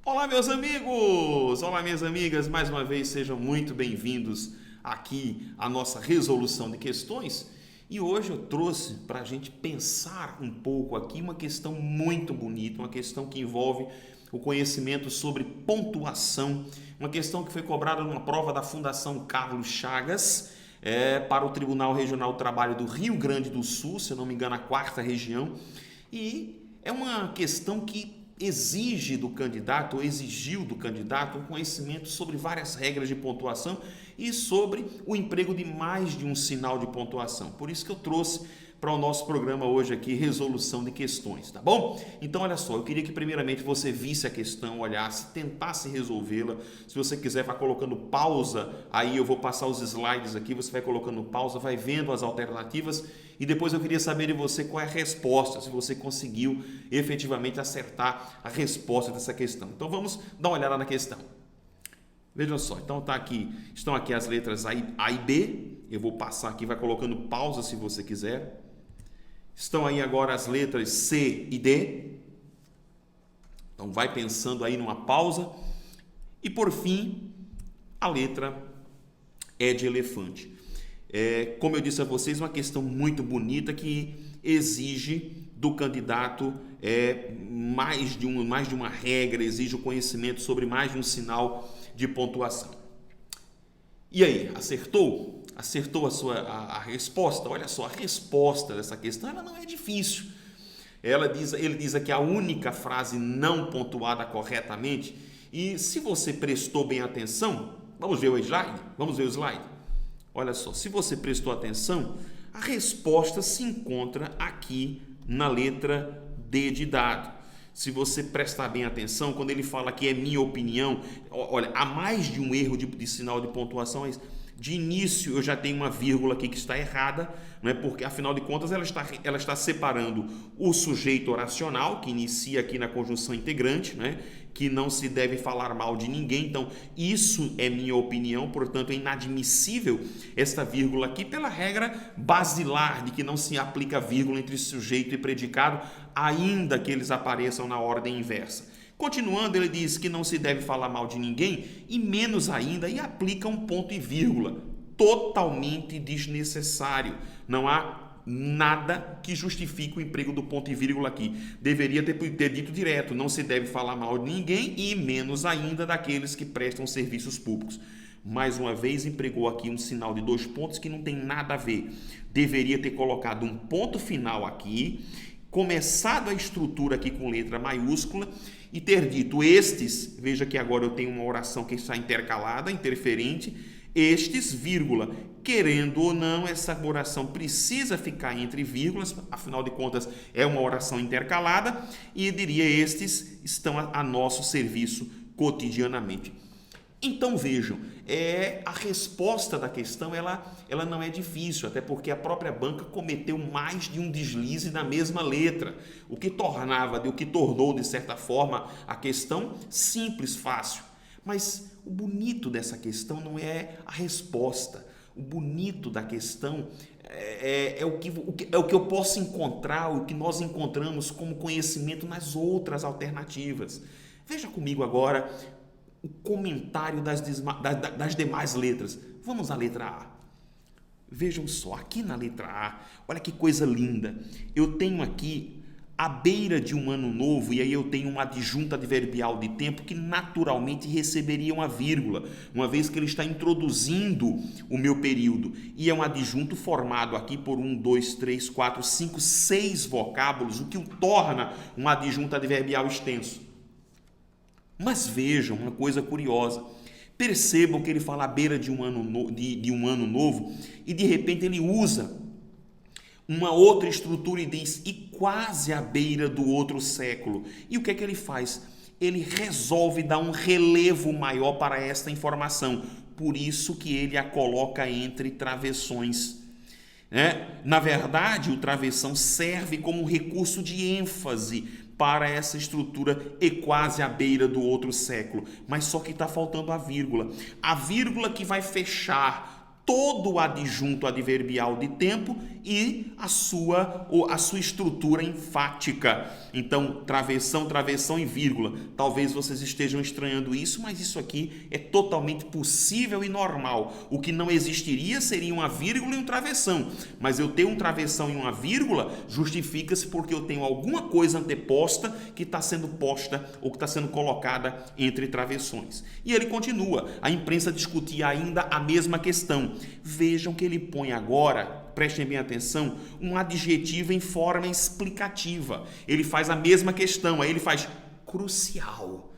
Olá, meus amigos! Olá, minhas amigas! Mais uma vez, sejam muito bem-vindos aqui à nossa resolução de questões. E hoje eu trouxe para a gente pensar um pouco aqui uma questão muito bonita, uma questão que envolve o conhecimento sobre pontuação, uma questão que foi cobrada numa prova da Fundação Carlos Chagas, para o Tribunal Regional do Trabalho do Rio Grande do Sul, se eu não me engano, a quarta região. E é uma questão que exige do candidato, ou exigiu do candidato, um conhecimento sobre várias regras de pontuação e sobre o emprego de mais de um sinal de pontuação. Por isso que eu trouxe para o nosso programa hoje aqui, resolução de questões, tá bom? Então, olha só, eu queria que primeiramente você visse a questão, olhasse, tentasse resolvê-la. Se você quiser, vá colocando pausa, aí eu vou passar os slides aqui, você vai colocando pausa, vai vendo as alternativas e depois eu queria saber de você qual é a resposta, se você conseguiu efetivamente acertar a resposta dessa questão. Então, vamos dar uma olhada na questão. Vejam só, então estão aqui as letras A e B, eu vou passar aqui, vai colocando pausa se você quiser. Estão aí agora as letras C e D. Então vai pensando aí numa pausa. E por fim, a letra E de elefante. Como eu disse a vocês, uma questão muito bonita que exige do candidato mais de uma regra, exige o conhecimento sobre mais de um sinal de pontuação. E aí, acertou? Acertou a resposta? Olha só, a resposta dessa questão ela não é difícil. Ele diz aqui a única frase não pontuada corretamente. E se você prestou bem atenção, vamos ver o slide? Vamos ver o slide? Olha só, se você prestou atenção, a resposta se encontra aqui na letra D de dado. Se você prestar bem atenção, quando ele fala que é minha opinião, olha, há mais de um erro de sinal de pontuação. De início eu já tenho uma vírgula aqui que está errada, não é? Porque afinal de contas ela está separando o sujeito oracional, que inicia aqui na conjunção integrante, né? Que não se deve falar mal de ninguém. Então isso é minha opinião, portanto é inadmissível esta vírgula aqui pela regra basilar de que não se aplica vírgula entre sujeito e predicado, ainda que eles apareçam na ordem inversa. Continuando, ele diz que não se deve falar mal de ninguém e menos ainda, e aplica um ponto e vírgula, totalmente desnecessário. Não há nada que justifique o emprego do ponto e vírgula aqui. Deveria ter dito direto, não se deve falar mal de ninguém e menos ainda daqueles que prestam serviços públicos. Mais uma vez, empregou aqui um sinal de 2 pontos que não tem nada a ver. Deveria ter colocado um ponto final aqui, começado a estrutura aqui com letra maiúscula e ter dito estes, veja que agora eu tenho uma oração que está intercalada, interferente, estes, vírgula, querendo ou não, essa oração precisa ficar entre vírgulas, afinal de contas é uma oração intercalada, e diria estes estão a nosso serviço cotidianamente. Então vejam, a resposta da questão ela não é difícil, até porque a própria banca cometeu mais de um deslize na mesma letra, o que tornou de certa forma a questão simples, fácil. Mas o bonito dessa questão não é a resposta, o bonito da questão é o que eu posso encontrar, o que nós encontramos como conhecimento nas outras alternativas. Veja comigo agora o comentário das demais letras. Vamos à letra A. Vejam só, aqui na letra A, olha que coisa linda. Eu tenho aqui à beira de um ano novo, e aí eu tenho uma adjunta adverbial de tempo que naturalmente receberia uma vírgula, uma vez que ele está introduzindo o meu período. E é um adjunto formado aqui por 1, 2, 3, 4, 5, 6 vocábulos, o que o torna um adjunto adverbial extenso. Mas vejam uma coisa curiosa. Percebam que ele fala à beira de um ano novo e de repente ele usa uma outra estrutura e diz e quase à beira do outro século. E o que é que ele faz? Ele resolve dar um relevo maior para esta informação. Por isso que ele a coloca entre travessões. Na verdade, o travessão serve como um recurso de ênfase para essa estrutura e quase à beira do outro século, mas só que está faltando a vírgula que vai fechar todo o adjunto adverbial de tempo e a sua estrutura enfática. Então, travessão, travessão e vírgula. Talvez vocês estejam estranhando isso, mas isso aqui é totalmente possível e normal. O que não existiria seria uma vírgula e um travessão. Mas eu ter um travessão e uma vírgula justifica-se porque eu tenho alguma coisa anteposta que está sendo posta ou que está sendo colocada entre travessões. E ele continua. A imprensa discutia ainda a mesma questão. Vejam que ele põe agora, prestem bem atenção, um adjetivo em forma explicativa. Ele faz a mesma questão, aí ele faz crucial.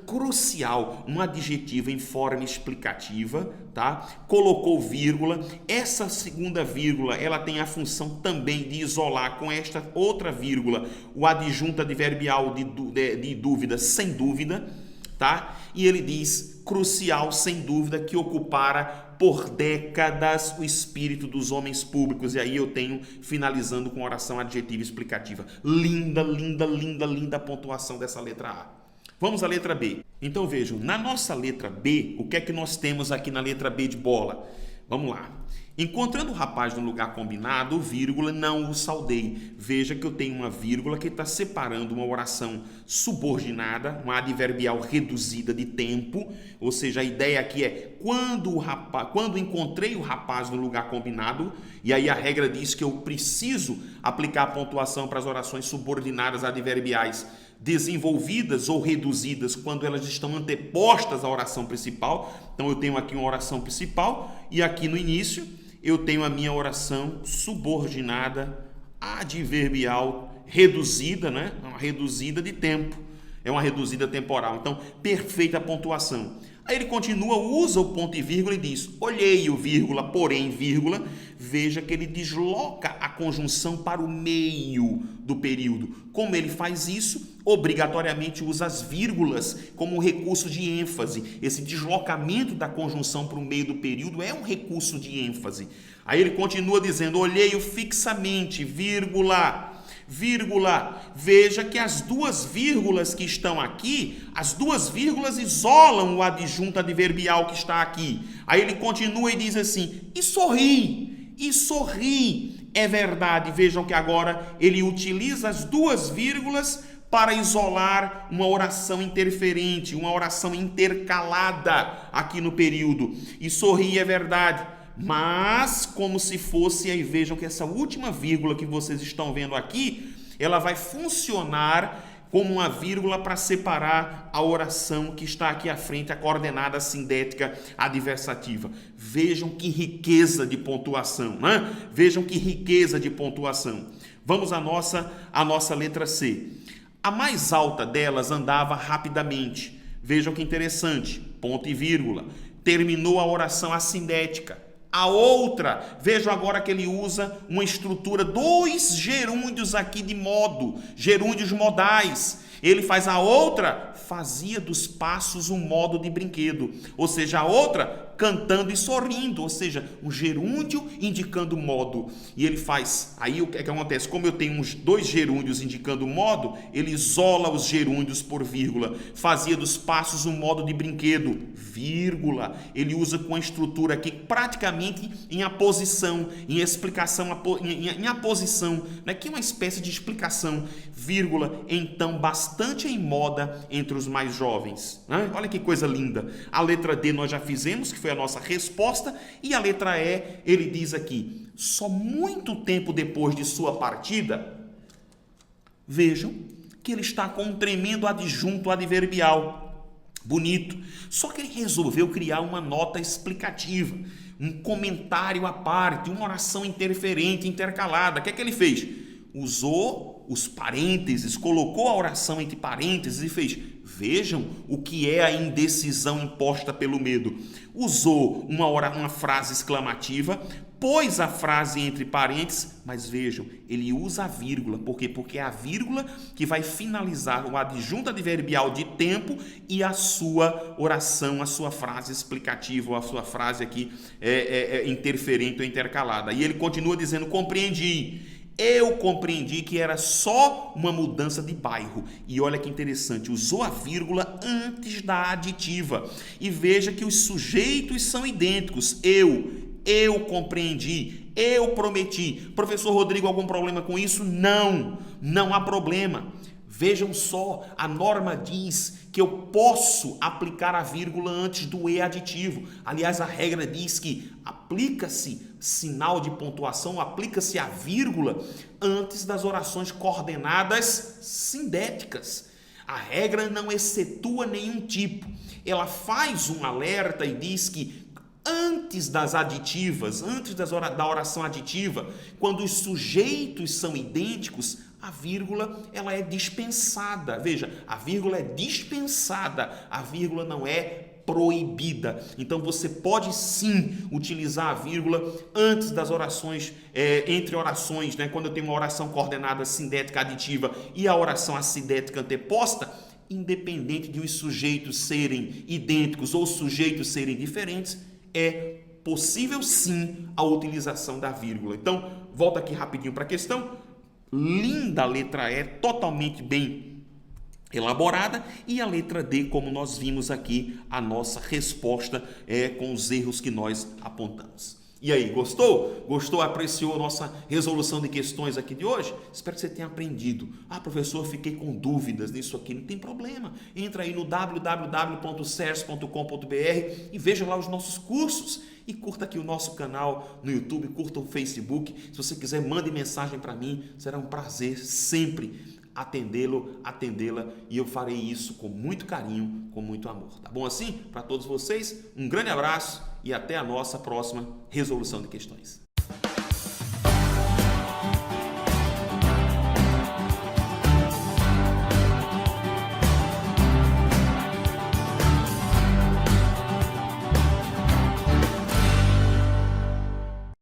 Crucial, um adjetivo em forma explicativa, tá? Colocou vírgula. Essa segunda vírgula, ela tem a função também de isolar com esta outra vírgula o adjunto adverbial de dúvida, sem dúvida, tá? E ele diz crucial, sem dúvida, que ocupara por décadas o espírito dos homens públicos. E aí eu tenho, finalizando com oração adjetiva explicativa. Linda, linda, linda, linda a pontuação dessa letra A. Vamos à letra B. Então vejam, na nossa letra B, o que é que nós temos aqui na letra B de bola? Vamos lá. Encontrando o rapaz no lugar combinado, vírgula, não o saudei. Veja que eu tenho uma vírgula que está separando uma oração subordinada, uma adverbial reduzida de tempo, ou seja, a ideia aqui é quando encontrei o rapaz no lugar combinado, e aí a regra diz que eu preciso aplicar a pontuação para as orações subordinadas adverbiais desenvolvidas ou reduzidas quando elas estão antepostas à oração principal. Então eu tenho aqui uma oração principal e aqui no início eu tenho a minha oração subordinada adverbial reduzida, né? Uma reduzida de tempo, é uma reduzida temporal. Então, perfeita a pontuação. Aí ele continua, usa o ponto e vírgula e diz, olhei o vírgula, porém vírgula, veja que ele desloca a conjunção para o meio do período. Como ele faz isso? Obrigatoriamente usa as vírgulas como um recurso de ênfase. Esse deslocamento da conjunção para o meio do período é um recurso de ênfase. Aí ele continua dizendo, olhei-o fixamente, vírgula, veja que as duas vírgulas que estão aqui, as duas vírgulas isolam o adjunto adverbial que está aqui. Aí ele continua e diz assim, e sorri, é verdade. Vejam que agora ele utiliza as duas vírgulas para isolar uma oração interferente, uma oração intercalada aqui no período. E sorri é verdade. Mas como se fosse, aí vejam que essa última vírgula que vocês estão vendo aqui, ela vai funcionar como uma vírgula para separar a oração que está aqui à frente, a coordenada sindética adversativa. Vejam que riqueza de pontuação, né? Vejam que riqueza de pontuação. Vamos à nossa letra C. A mais alta delas andava rapidamente. Vejam que interessante, ponto e vírgula. Terminou a oração assindética. A outra, vejam agora que ele usa uma estrutura, dois gerúndios aqui de modo, gerúndios modais. Ele faz a outra, fazia dos passos um modo de brinquedo. Ou seja, a outra cantando e sorrindo, ou seja, um gerúndio indicando modo. E ele faz, aí o que acontece? Como eu tenho uns dois gerúndios indicando modo, ele isola os gerúndios por vírgula. Fazia dos passos um modo de brinquedo, vírgula. Ele usa com a estrutura aqui praticamente em aposição, em explicação, em aposição, né? Que é uma espécie de explicação, vírgula, então bastante em moda entre os mais jovens, né? Olha que coisa linda. A letra D nós já fizemos, que foi a nossa resposta, e a letra E, ele diz aqui, só muito tempo depois de sua partida, vejam que ele está com um tremendo adjunto adverbial, bonito, só que ele resolveu criar uma nota explicativa, um comentário à parte, uma oração interferente, intercalada. O que é que ele fez? Usou os parênteses, colocou a oração entre parênteses e fez, vejam o que é a indecisão imposta pelo medo. Usou uma frase exclamativa, pôs a frase entre parênteses, mas vejam, ele usa a vírgula. Por quê? Porque é a vírgula que vai finalizar o adjunto adverbial de tempo e a sua oração, a sua frase explicativa, ou a sua frase aqui interferente ou intercalada. E ele continua dizendo, compreendi. Eu compreendi que era só uma mudança de bairro. E olha que interessante, usou a vírgula antes da aditiva. E veja que os sujeitos são idênticos. Eu compreendi, eu prometi. Professor Rodrigo, algum problema com isso? Não há problema. Vejam só, a norma diz que eu posso aplicar a vírgula antes do e aditivo. Aliás, a regra diz que aplica-se sinal de pontuação, aplica-se a vírgula antes das orações coordenadas sindéticas. A regra não excetua nenhum tipo. Ela faz um alerta e diz que antes das aditivas, antes da oração aditiva, quando os sujeitos são idênticos, a vírgula ela é dispensada. Veja, a vírgula é dispensada, a vírgula não é proibida. Então você pode sim utilizar a vírgula antes das orações, entre orações, né? Quando eu tenho uma oração coordenada sindética aditiva e a oração assindética anteposta, independente de os sujeitos serem idênticos ou sujeitos serem diferentes, é possível sim a utilização da vírgula. Então, volta aqui rapidinho para a questão. Linda a letra E, totalmente bem elaborada, e a letra D, como nós vimos aqui, a nossa resposta com os erros que nós apontamos. E aí, gostou? Gostou? Apreciou a nossa resolução de questões aqui de hoje? Espero que você tenha aprendido. Professor, fiquei com dúvidas nisso aqui. Não tem problema. Entra aí no www.cers.com.br e veja lá os nossos cursos. E curta aqui o nosso canal no YouTube, curta o Facebook. Se você quiser, mande mensagem para mim. Será um prazer sempre atendê-la, e eu farei isso com muito carinho, com muito amor. Tá bom assim? Para todos vocês, um grande abraço e até a nossa próxima resolução de questões.